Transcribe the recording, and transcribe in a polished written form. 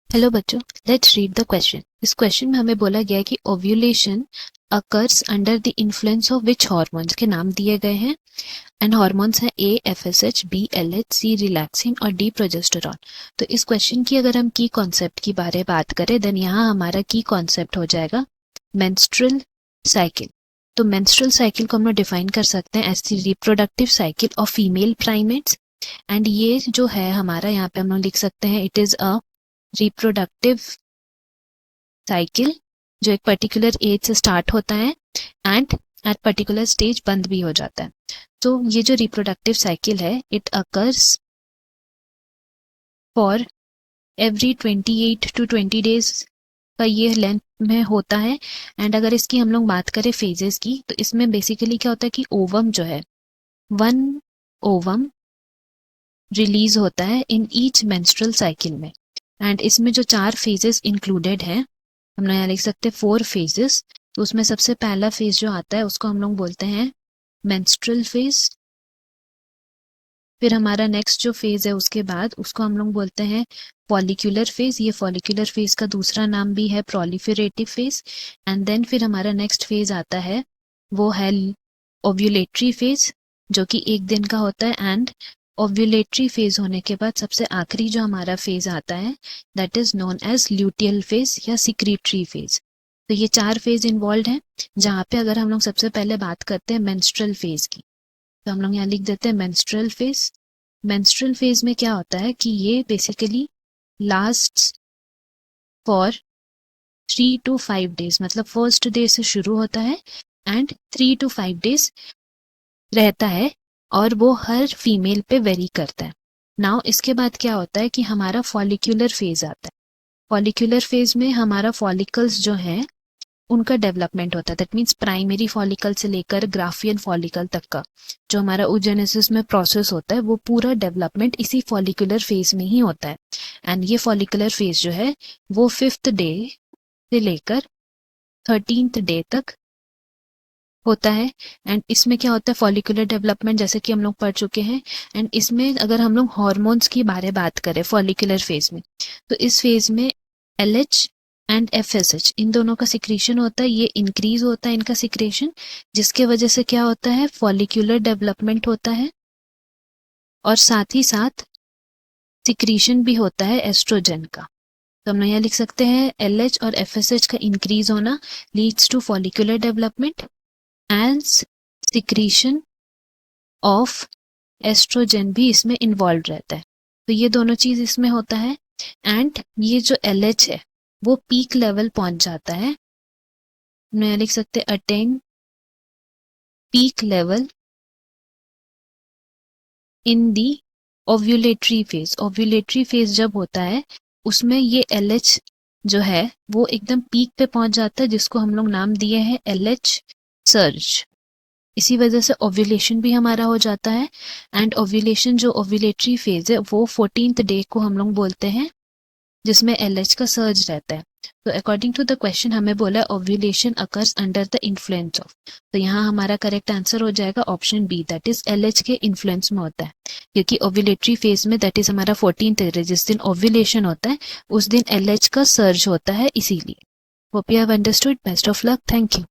Hello बच्चों, let's read the question. इस question में हमें बोला गया है कि ovulation occurs under the influence of which hormones के नाम दिए गए हैं एंड हॉर्मोन्स हैं ए एफएसएच, बी एलएच, सी रिलैक्सिन और डी प्रोजेस्टेरॉन। तो इस क्वेश्चन की अगर हम की कॉन्सेप्ट की बारे में बात करें देन यहाँ हमारा की कॉन्सेप्ट हो जाएगा मेंस्ट्रुअल साइकिल। तो मेंस्ट्रुअल साइकिल को हम लोग डिफाइन कर सकते हैं as the reproductive cycle of female primates. And ये जो है हमारा यहाँ पे हम लोग लिख सकते हैं it is a reproductive cycle जो एक पर्टिकुलर एज से स्टार्ट होता है एंड एट पर्टिकुलर स्टेज बंद भी हो जाता है। तो ये जो रिप्रोडक्टिव साइकिल है it occurs for every 28 to 20 days का ये लेंथ में होता है। एंड अगर इसकी हम लोग बात करें फेजेस की तो इसमें बेसिकली क्या होता है कि ओवम जो है वन ओवम रिलीज होता है इन ईच मेंस्ट्रुअल साइकिल में। एंड इसमें जो 4 फेजेस इंक्लूडेड हैं हम लोग यहाँ लिख सकते हैं 4 फेजेस। तो उसमें सबसे पहला फेज जो आता है उसको हम लोग बोलते हैं मेंस्ट्रुअल फेज। फिर हमारा नेक्स्ट जो फेज है उसके बाद उसको हम लोग बोलते हैं फॉलिक्यूलर फेज। ये फॉलिक्यूलर फेज का दूसरा नाम भी है प्रोलिफरेटिव फेज। एंड देन फिर हमारा नेक्स्ट फेज आता है वो है ओव्यूलेटरी फेज जो कि 1 दिन का होता है। एंड ओव्यूलेटरी फेज होने के बाद सबसे आखिरी जो हमारा फेज आता है that is known as luteal phase या सिक्रीटरी फेज। तो ये 4 फेज इन्वॉल्व हैं जहाँ पे अगर हम लोग सबसे पहले बात करते हैं मेंस्ट्रुअल फेज की तो हम लोग यहाँ लिख देते हैं मेंस्ट्रुअल फेज। मेंस्ट्रुअल फेज में क्या होता है कि ये basically last for 3 to 5 days, मतलब फर्स्ट डे से शुरू होता है एंड 3 to 5 डेज रहता है और वो हर फीमेल पे वेरी करता है। नाउ इसके बाद क्या होता है कि हमारा फॉलिक्यूलर फेज आता है। फॉलिक्यूलर फेज में हमारा फॉलिकल्स जो हैं उनका डेवलपमेंट होता है। दैट मीन्स प्राइमरी फॉलिकल से लेकर ग्राफियन फॉलिकल तक का जो हमारा oogenesis में प्रोसेस होता है वो पूरा डेवलपमेंट इसी फॉलिकुलर फेज में ही होता है। एंड ये फॉलिकुलर फेज जो है वो 5th डे से लेकर 13th डे तक होता है। एंड इसमें क्या होता है फॉलिकुलर डेवलपमेंट जैसे कि हम लोग पढ़ चुके हैं। एंड इसमें अगर हम लोग हॉर्मोन्स की बात करें फॉलिकुलर फेज में तो इस फेज में एलएच एंड एफएसएच इन दोनों का सिक्रीशन होता है। ये इंक्रीज होता है इनका सिक्रेशन जिसके वजह से क्या होता है फॉलिक्यूलर डेवलपमेंट होता है और साथ ही साथ सिक्रीशन भी होता है एस्ट्रोजन का। तो हम यहाँ लिख सकते हैं एलएच और एफएसएच का इंक्रीज होना leads to follicular development and secretion of estrogen भी इसमें इन्वॉल्व रहता है। तो ये दोनों चीज इसमें होता है। एंड ये जो एलएच है वो पीक लेवल पहुंच जाता है। मैं लिख सकते attain peak level in the ovulatory phase. Ovulatory phase जब होता है उसमें ये एलएच जो है वो एकदम पीक पे पहुंच जाता है जिसको हम लोग नाम दिए हैं एलएच सर्ज। इसी वजह से ओव्यूलेशन भी हमारा हो जाता है। एंड ओव्यूलेशन जो ओव्यूलेटरी फेज है वो 14th डे को हम लोग बोलते हैं जिसमें एलएच का सर्ज रहता है। तो अकॉर्डिंग टू द क्वेश्चन हमें बोला ovulation occurs under the influence of. तो यहाँ हमारा करेक्ट आंसर हो जाएगा option B that is LH के इन्फ्लुएंस में होता है क्योंकि ओव्यूलेटरी फेज में दैट इज हमारा 14th डे जिस दिन ओव्यूलेशन होता है उस दिन एलएच का सर्ज होता है इसीलिए। Hope you have understood. Best of luck. Thank you.